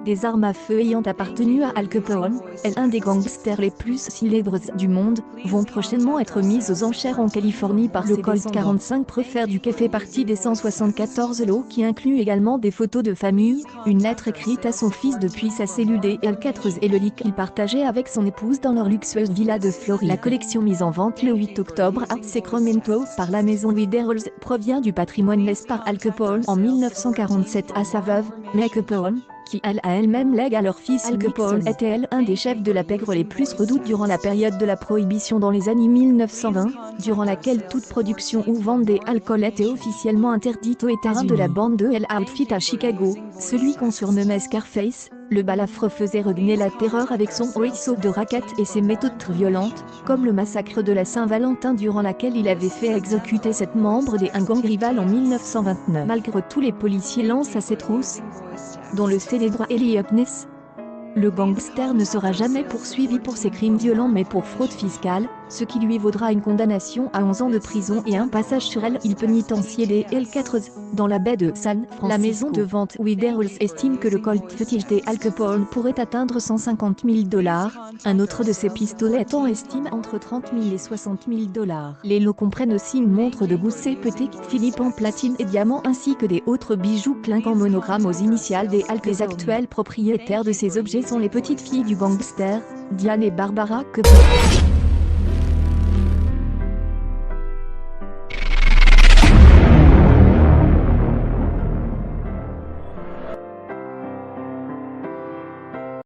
des armes à feu ayant appartenu à Al Capone, un des gangsters les plus célèbres du monde, vont prochainement être mises aux enchères en Californie par le Colt 45 Prefer qui fait partie des 174 lots qui inclut également des photos de famille, une lettre écrite à son fils depuis sa cellule des Alcatraz et le lit qu'il partageait avec son épouse dans leur luxueuse villa de Floride. La collection mise en vente le 8 octobre à Sacramento par la maison Widerholz provient du patrimoine laissé par Al Capone en 1947 à sa veuve, May Capone, qui elle-même lègue à leur fils. Al Capone était un des chefs de la pègre les plus redoutés durant la période de la prohibition dans les années 1920, durant laquelle toute production ou vente des alcools était officiellement interdite aux États-Unis. De la bande de Hell Outfit à Chicago, celui qu'on surnommait Scarface, le balafre faisait regner la terreur avec son ruisseau de raquettes et ses méthodes violentes, comme le massacre de la Saint-Valentin durant laquelle il avait fait exécuter 7 membres des gang rival en 1929. Malgré tout, les policiers lancent à ses trousses, dont le célèbre Elliot Ness. Le gangster ne sera jamais poursuivi pour ses crimes violents mais pour fraude fiscale, ce qui lui vaudra une condamnation à 11 ans de prison et un passage sur l'île pénitentiaire des Alcatraz, dans la baie de San Francisco. La maison de vente Widerholz estime que le Colt fétiche des Al Capone pourrait atteindre 150 000 $, un autre de ses pistolets estime entre 30 000 et 60 000 $. Les lots comprennent aussi une montre de Gousset Petit Philippe en platine et diamant ainsi que des autres bijoux clinquant monogramme aux initiales des Al Capone. Les actuels propriétaires de ces objets sont les petites filles du gangster, Diane et Barbara Capone.